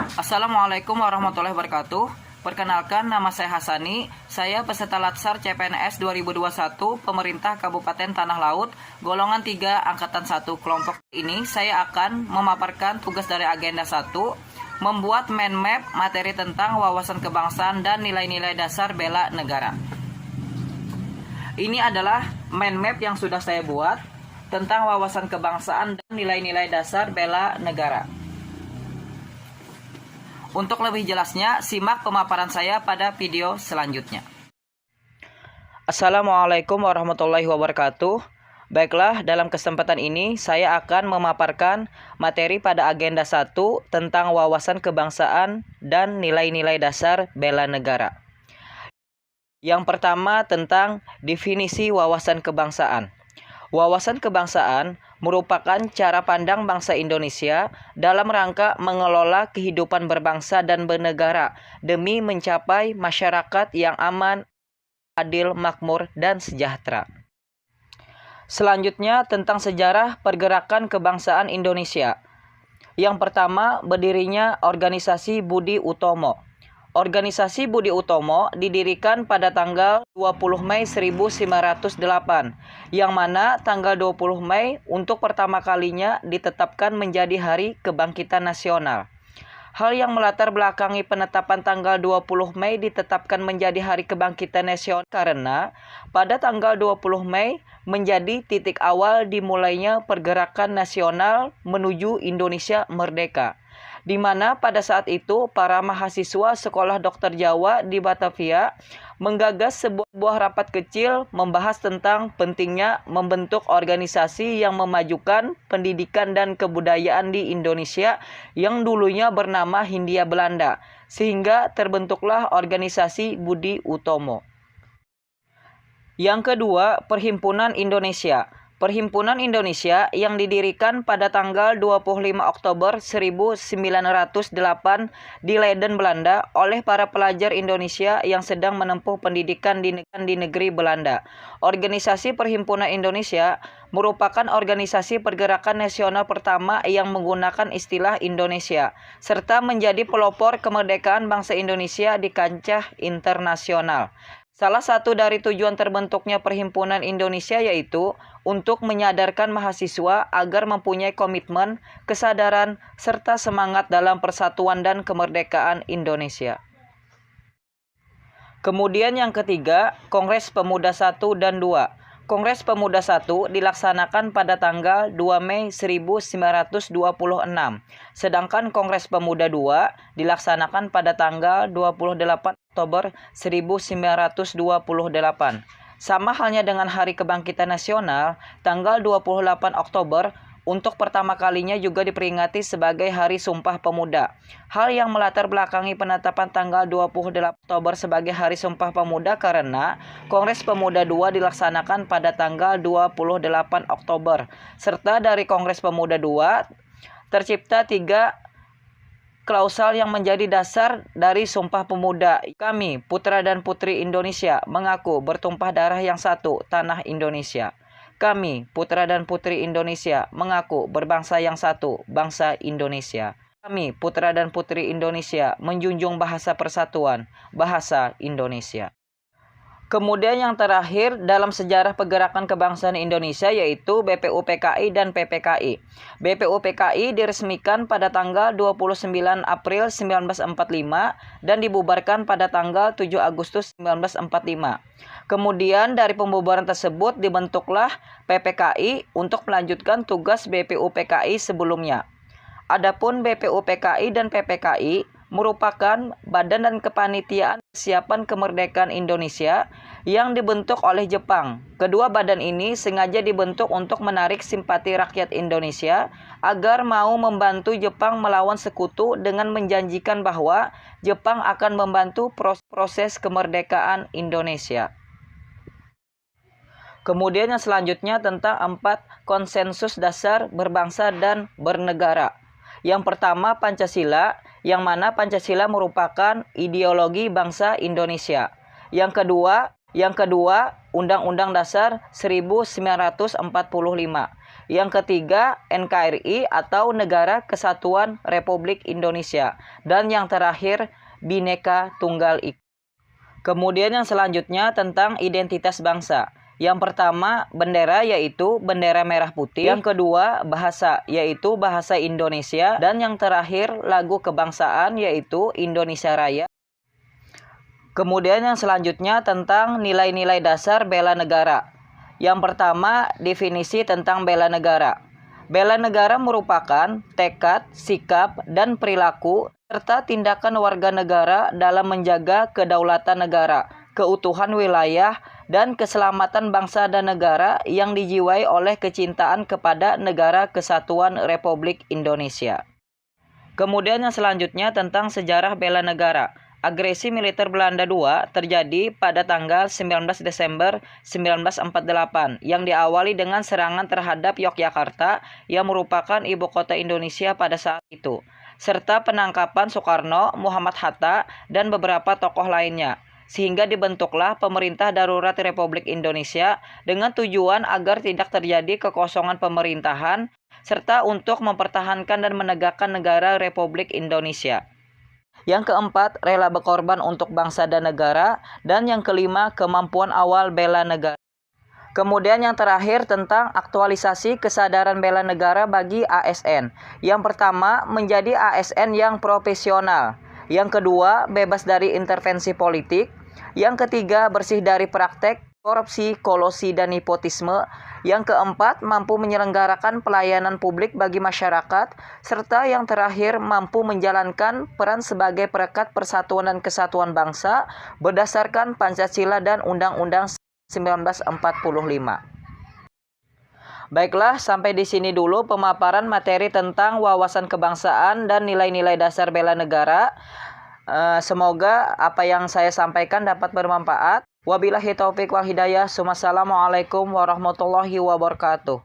Assalamualaikum warahmatullahi wabarakatuh. Perkenalkan, nama saya Hasani. Saya peserta Latsar CPNS 2021 Pemerintah Kabupaten Tanah Laut, golongan 3 angkatan 1. Kelompok ini saya akan memaparkan tugas dari agenda 1, membuat mind map materi tentang wawasan kebangsaan dan nilai-nilai dasar bela negara. Ini adalah mind map yang sudah saya buat tentang wawasan kebangsaan dan nilai-nilai dasar bela negara. Untuk lebih jelasnya, simak pemaparan saya pada video selanjutnya. Assalamualaikum warahmatullahi wabarakatuh. Baiklah, dalam kesempatan ini saya akan memaparkan materi pada agenda 1 tentang wawasan kebangsaan dan nilai-nilai dasar bela negara. Yang pertama tentang definisi wawasan kebangsaan. Wawasan kebangsaan merupakan cara pandang bangsa Indonesia dalam rangka mengelola kehidupan berbangsa dan bernegara demi mencapai masyarakat yang aman, adil, makmur, dan sejahtera. Selanjutnya tentang sejarah pergerakan kebangsaan Indonesia. Yang pertama, berdirinya Organisasi Budi Utomo. Organisasi Budi Utomo didirikan pada tanggal 20 Mei 1908, yang mana tanggal 20 Mei untuk pertama kalinya ditetapkan menjadi Hari Kebangkitan Nasional. Hal yang melatar belakangi penetapan tanggal 20 Mei ditetapkan menjadi Hari Kebangkitan Nasional karena pada tanggal 20 Mei menjadi titik awal dimulainya pergerakan nasional menuju Indonesia merdeka, di mana pada saat itu para mahasiswa Sekolah Dokter Jawa di Batavia menggagas sebuah rapat kecil membahas tentang pentingnya membentuk organisasi yang memajukan pendidikan dan kebudayaan di Indonesia yang dulunya bernama Hindia Belanda, sehingga terbentuklah Organisasi Budi Utomo. Yang kedua, Perhimpunan Indonesia. Perhimpunan Indonesia yang didirikan pada tanggal 25 Oktober 1908 di Leiden, Belanda oleh para pelajar Indonesia yang sedang menempuh pendidikan di negeri Belanda. Organisasi Perhimpunan Indonesia merupakan organisasi pergerakan nasional pertama yang menggunakan istilah Indonesia, serta menjadi pelopor kemerdekaan bangsa Indonesia di kancah internasional. Salah satu dari tujuan terbentuknya Perhimpunan Indonesia yaitu untuk menyadarkan mahasiswa agar mempunyai komitmen, kesadaran, serta semangat dalam persatuan dan kemerdekaan Indonesia. Kemudian yang ketiga, Kongres Pemuda 1 dan 2. Kongres Pemuda 1 dilaksanakan pada tanggal 2 Mei 1926, sedangkan Kongres Pemuda 2 dilaksanakan pada tanggal 28 Oktober 1928. Sama halnya dengan Hari Kebangkitan Nasional, tanggal 28 Oktober untuk pertama kalinya juga diperingati sebagai Hari Sumpah Pemuda. Hal yang melatar belakangi penetapan tanggal 28 Oktober sebagai Hari Sumpah Pemuda karena Kongres Pemuda 2 dilaksanakan pada tanggal 28 Oktober. Serta dari Kongres Pemuda 2 tercipta 3 klausal yang menjadi dasar dari Sumpah Pemuda. Kami, putra dan putri Indonesia, mengaku bertumpah darah yang satu, tanah Indonesia. Kami, putra dan putri Indonesia, mengaku berbangsa yang satu, bangsa Indonesia. Kami, putra dan putri Indonesia, menjunjung bahasa persatuan, bahasa Indonesia. Kemudian yang terakhir dalam sejarah pergerakan kebangsaan Indonesia yaitu BPUPKI dan PPKI. BPUPKI diresmikan pada tanggal 29 April 1945 dan dibubarkan pada tanggal 7 Agustus 1945. Kemudian dari pembubaran tersebut dibentuklah PPKI untuk melanjutkan tugas BPUPKI sebelumnya. Adapun BPUPKI dan PPKI merupakan badan dan kepanitiaan persiapan kemerdekaan Indonesia yang dibentuk oleh Jepang. Kedua badan ini sengaja dibentuk untuk menarik simpati rakyat Indonesia agar mau membantu Jepang melawan sekutu dengan menjanjikan bahwa Jepang akan membantu proses kemerdekaan Indonesia. Kemudian yang selanjutnya tentang 4 konsensus dasar berbangsa dan bernegara. Yang pertama Pancasila, yang mana Pancasila merupakan ideologi bangsa Indonesia. Yang kedua Undang-Undang Dasar 1945. Yang ketiga, NKRI atau Negara Kesatuan Republik Indonesia. Dan yang terakhir, Bhinneka Tunggal Ika. Kemudian yang selanjutnya tentang identitas bangsa. Yang pertama, bendera yaitu bendera merah putih. Yang kedua, bahasa yaitu bahasa Indonesia. Dan yang terakhir, lagu kebangsaan yaitu Indonesia Raya. Kemudian yang selanjutnya tentang nilai-nilai dasar bela negara. Yang pertama, definisi tentang bela negara. Bela negara merupakan tekad, sikap, dan perilaku serta tindakan warga negara dalam menjaga kedaulatan negara, keutuhan wilayah, dan keselamatan bangsa dan negara yang dijiwai oleh kecintaan kepada Negara Kesatuan Republik Indonesia. Kemudian yang selanjutnya tentang sejarah bela negara. Agresi militer Belanda II terjadi pada tanggal 19 Desember 1948 yang diawali dengan serangan terhadap Yogyakarta yang merupakan ibu kota Indonesia pada saat itu, serta penangkapan Soekarno, Muhammad Hatta, dan beberapa tokoh lainnya. Sehingga dibentuklah Pemerintah Darurat Republik Indonesia dengan tujuan agar tidak terjadi kekosongan pemerintahan serta untuk mempertahankan dan menegakkan negara Republik Indonesia. Yang keempat, rela berkorban untuk bangsa dan negara. Dan yang kelima, kemampuan awal bela negara. Kemudian yang terakhir tentang aktualisasi kesadaran bela negara bagi ASN. Yang pertama, menjadi ASN yang profesional. Yang kedua, bebas dari intervensi politik. Yang ketiga, bersih dari praktek korupsi, kolusi, dan nepotisme. Yang keempat, mampu menyelenggarakan pelayanan publik bagi masyarakat. Serta yang terakhir, mampu menjalankan peran sebagai perekat persatuan dan kesatuan bangsa berdasarkan Pancasila dan Undang-Undang 1945. Baiklah, sampai di sini dulu pemaparan materi tentang wawasan kebangsaan dan nilai-nilai dasar bela negara. Semoga apa yang saya sampaikan dapat bermanfaat. Wabillahi taufiq wal hidayah. Wassalamualaikum warahmatullahi wabarakatuh.